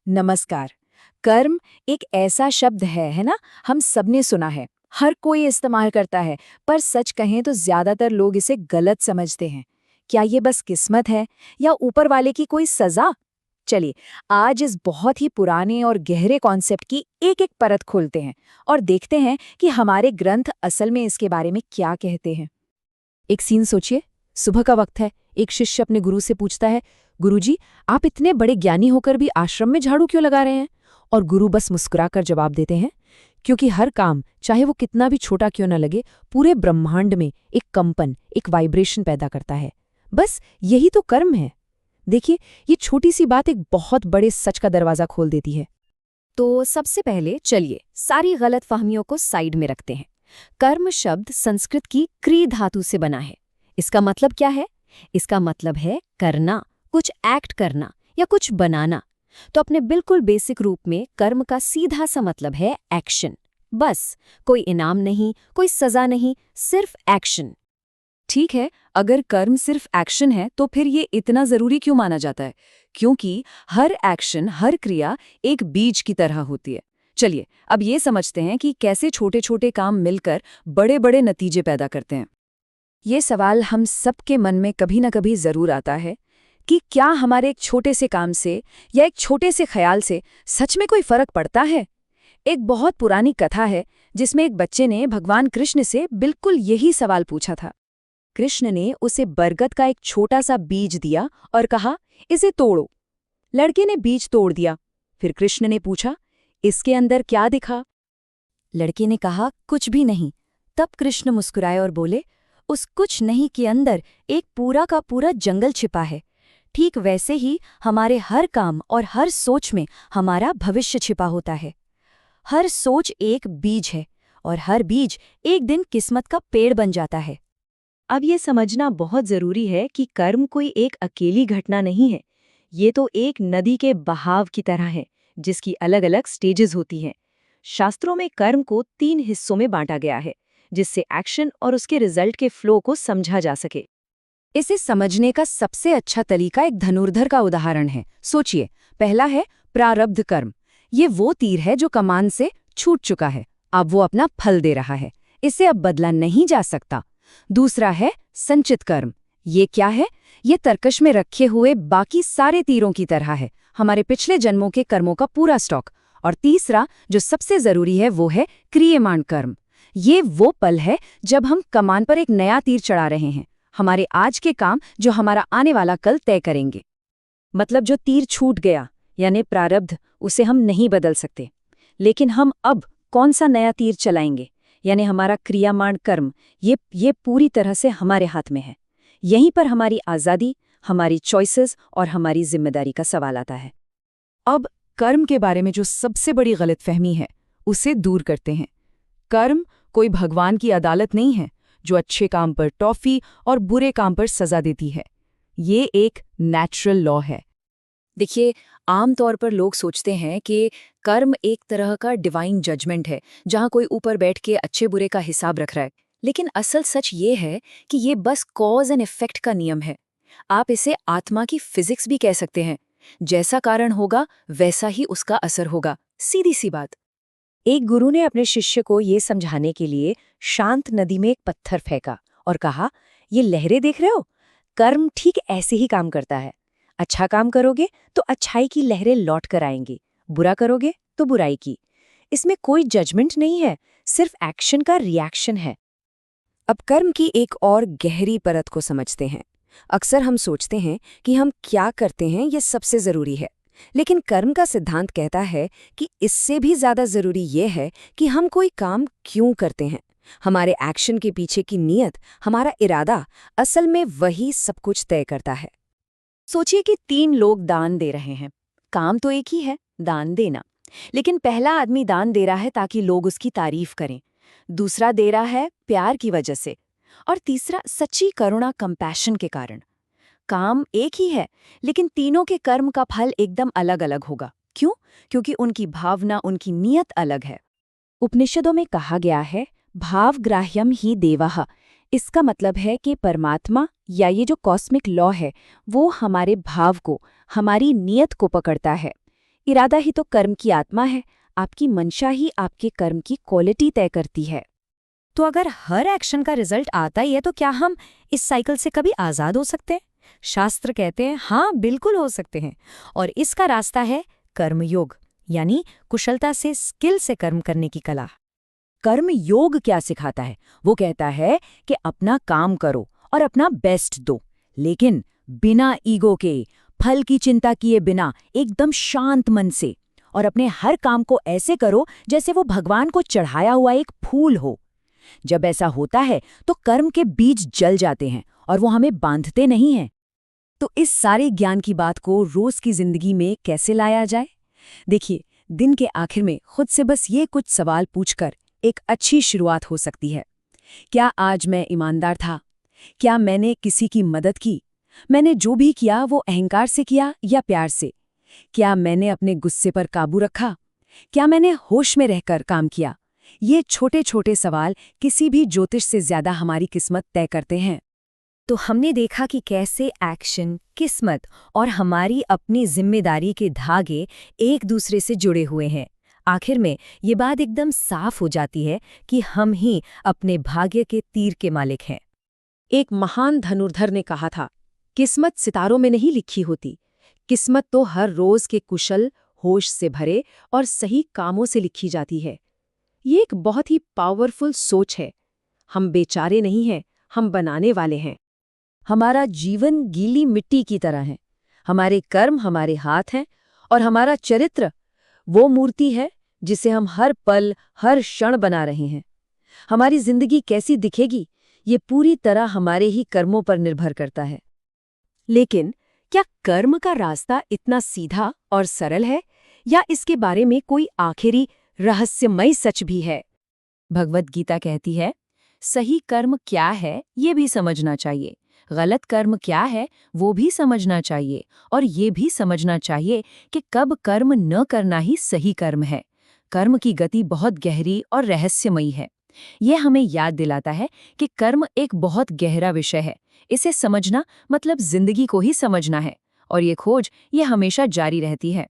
नमस्कार। कर्म एक ऐसा शब्द है ना। हम सबने सुना है, हर कोई इस्तेमाल करता है, पर सच कहें तो ज्यादातर लोग इसे गलत समझते हैं। क्या ये बस किस्मत है या ऊपर वाले की कोई सजा? चलिए, आज इस बहुत ही पुराने और गहरे कॉन्सेप्ट की एक एक परत खोलते हैं और देखते हैं कि हमारे ग्रंथ असल में इसके बारे में क्या कहते हैं। एक सीन सोचिए, सुबह का वक्त है। एक शिष्य अपने गुरु से पूछता है, गुरुजी, आप इतने बड़े ज्ञानी होकर भी आश्रम में झाड़ू क्यों लगा रहे हैं? और गुरु बस मुस्कुराकर जवाब देते हैं, क्योंकि हर काम, चाहे वो कितना भी छोटा क्यों न लगे, पूरे ब्रह्मांड में एक कंपन, एक वाइब्रेशन पैदा करता है। बस यही तो कर्म है। देखिए, ये छोटी सी बात एक बहुत बड़े सच का दरवाजा खोल देती है। तो सबसे पहले चलिए सारी गलतफहमियों को साइड में रखते हैं। कर्म शब्द संस्कृत की क्री धातु से बना है। इसका मतलब क्या है? इसका मतलब है करना, कुछ एक्ट करना या कुछ बनाना। तो अपने बिल्कुल बेसिक रूप में कर्म का सीधा सा मतलब है एक्शन। बस, कोई इनाम नहीं, कोई सजा नहीं, सिर्फ एक्शन। ठीक है, अगर कर्म सिर्फ एक्शन है तो फिर ये इतना जरूरी क्यों माना जाता है? क्योंकि हर एक्शन, हर क्रिया एक बीज की तरह होती है। चलिए, अब ये समझते हैं कि कैसे छोटे छोटे काम मिलकर बड़े बड़े नतीजे पैदा करते हैं। ये सवाल हम सबके मन में कभी न कभी जरूर आता है कि क्या हमारे एक छोटे से काम से या एक छोटे से ख्याल से सच में कोई फर्क पड़ता है? एक बहुत पुरानी कथा है जिसमें एक बच्चे ने भगवान कृष्ण से बिल्कुल यही सवाल पूछा था। कृष्ण ने उसे बरगद का एक छोटा सा बीज दिया और कहा, इसे तोड़ो। लड़के ने बीज तोड़ दिया। फिर कृष्ण ने पूछा, इसके अंदर क्या दिखा? लड़के ने कहा, कुछ भी नहीं। तब कृष्ण मुस्कुराए और बोले, उस कुछ नहीं के अंदर एक पूरा का पूरा जंगल छिपा है। ठीक वैसे ही हमारे हर काम और हर सोच में हमारा भविष्य छिपा होता है। हर सोच एक बीज है और हर बीज एक दिन किस्मत का पेड़ बन जाता है। अब ये समझना बहुत जरूरी है कि कर्म कोई एक अकेली घटना नहीं है। ये तो एक नदी के बहाव की तरह है, जिसकी अलग अलग स्टेजेस होती हैं। शास्त्रों में कर्म को 3 हिस्सों में बांटा गया है, जिससे एक्शन और उसके रिजल्ट के फ्लो को समझा जा सके। इसे समझने का सबसे अच्छा तरीका एक धनुर्धर का उदाहरण है। सोचिए, पहला है प्रारब्ध कर्म। ये वो तीर है जो कमान से छूट चुका है, अब वो अपना फल दे रहा है, इसे अब बदला नहीं जा सकता। दूसरा है संचित कर्म। ये क्या है? ये तरकश में रखे हुए बाकी सारे तीरों की तरह है, हमारे पिछले जन्मों के कर्मों का पूरा स्टॉक। और तीसरा, जो सबसे जरूरी है, वो है क्रियमाण कर्म। ये वो पल है जब हम कमान पर एक नया तीर चढ़ा रहे हैं, हमारे आज के काम जो हमारा आने वाला कल तय करेंगे। मतलब जो तीर छूट गया, यानी प्रारब्ध, उसे हम नहीं बदल सकते। लेकिन हम अब कौन सा नया तीर चलाएंगे, यानी हमारा क्रियामाण कर्म, ये पूरी तरह से हमारे हाथ में है। यहीं पर हमारी आज़ादी, हमारी चॉइसेस और हमारी जिम्मेदारी का सवाल आता है। अब कर्म के बारे में जो सबसे बड़ी गलतफहमी है, उसे दूर करते हैं। कर्म कोई भगवान की अदालत नहीं है जो अच्छे काम पर टॉफी और बुरे काम पर सजा देती है। ये एक नेचुरल लॉ है। देखिए, आमतौर पर लोग सोचते हैं कि कर्म एक तरह का डिवाइन जजमेंट है, जहां कोई ऊपर बैठ के अच्छे बुरे का हिसाब रख रहा है। लेकिन असल सच ये है कि ये बस कॉज एंड इफेक्ट का नियम है। आप इसे आत्मा की फिजिक्स भी कह सकते हैं। जैसा कारण होगा वैसा ही उसका असर होगा, सीधी सी बात। एक गुरु ने अपने शिष्य को ये समझाने के लिए शांत नदी में एक पत्थर फेंका और कहा, ये लहरें देख रहे हो? कर्म ठीक ऐसे ही काम करता है। अच्छा काम करोगे तो अच्छाई की लहरें लौट कर आएंगी, बुरा करोगे तो बुराई की। इसमें कोई जजमेंट नहीं है, सिर्फ एक्शन का रिएक्शन है। अब कर्म की एक और गहरी परत को समझते हैं। अक्सर हम सोचते हैं कि हम क्या करते हैं ये सबसे जरूरी है, लेकिन कर्म का सिद्धांत कहता है कि इससे भी ज्यादा जरूरी ये है कि हम कोई काम क्यों करते हैं। हमारे एक्शन के पीछे की नीयत, हमारा इरादा, असल में वही सब कुछ तय करता है। सोचिए कि 3 लोग दान दे रहे हैं। काम तो एक ही है, दान देना। लेकिन पहला आदमी दान दे रहा है ताकि लोग उसकी तारीफ करें, दूसरा दे रहा है प्यार की वजह से, और तीसरा सच्ची करुणा, कंपैशन के कारण। काम एक ही है, लेकिन तीनों के कर्म का फल एकदम अलग अलग होगा। क्यों? क्योंकि उनकी भावना, उनकी नीयत अलग है। उपनिषदों में कहा गया है, भावग्राह्यम ही देवः। इसका मतलब है कि परमात्मा या ये जो कॉस्मिक लॉ है, वो हमारे भाव को, हमारी नीयत को पकड़ता है। इरादा ही तो कर्म की आत्मा है। आपकी मंशा ही आपके कर्म की क्वालिटी तय करती है। तो अगर हर एक्शन का रिजल्ट आता ही है तो क्या हम इस साइकिल से कभी आजाद हो सकते हैं? शास्त्र कहते हैं हाँ, बिल्कुल हो सकते हैं। और इसका रास्ता है कर्मयोग, यानी कुशलता से, स्किल से कर्म करने की कला। कर्म योग क्या सिखाता है? वो कहता है कि अपना काम करो और अपना बेस्ट दो, लेकिन बिना ईगो के, फल की चिंता किए बिना, एकदम शांत मन से। और अपने हर काम को ऐसे करो जैसे वो भगवान को चढ़ाया हुआ एक फूल हो। जब ऐसा होता है तो कर्म के बीज जल जाते हैं और वो हमें बांधते नहीं हैं। तो इस सारे ज्ञान की बात को रोज की जिंदगी में कैसे लाया जाए? देखिए, दिन के आखिर में खुद से बस ये कुछ सवाल पूछकर एक अच्छी शुरुआत हो सकती है। क्या आज मैं ईमानदार था? क्या मैंने किसी की मदद की? मैंने जो भी किया वो अहंकार से किया या प्यार से? क्या मैंने अपने गुस्से पर काबू रखा? क्या मैंने होश में रहकर काम किया? ये छोटे छोटे सवाल किसी भी ज्योतिष से ज्यादा हमारी किस्मत तय करते हैं। तो हमने देखा कि कैसे एक्शन, किस्मत और हमारी अपनी जिम्मेदारी के धागे एक दूसरे से जुड़े हुए हैं। आखिर में ये बात एकदम साफ हो जाती है कि हम ही अपने भाग्य के तीर के मालिक हैं। एक महान धनुर्धर ने कहा था, किस्मत सितारों में नहीं लिखी होती, किस्मत तो हर रोज के कुशल, होश से भरे और सही कामों से लिखी जाती है। ये एक बहुत ही पावरफुल सोच है। हम बेचारे नहीं हैं, हम बनाने वाले हैं। हमारा जीवन गीली मिट्टी की तरह है। हमारे कर्म हमारे हाथ हैं और हमारा चरित्र वो मूर्ति है जिसे हम हर पल, हर क्षण बना रहे हैं। हमारी जिंदगी कैसी दिखेगी, ये पूरी तरह हमारे ही कर्मों पर निर्भर करता है। लेकिन क्या कर्म का रास्ता इतना सीधा और सरल है, या इसके बारे में कोई आखिरी रहस्यमय सच भी है? भगवत गीता कहती है, सही कर्म क्या है ये भी समझना चाहिए, गलत कर्म क्या है वो भी समझना चाहिए, और ये भी समझना चाहिए कि कब कर्म न करना ही सही कर्म है। कर्म की गति बहुत गहरी और रहस्यमयी है। ये हमें याद दिलाता है कि कर्म एक बहुत गहरा विषय है। इसे समझना मतलब जिंदगी को ही समझना है, और ये खोज ये हमेशा जारी रहती है।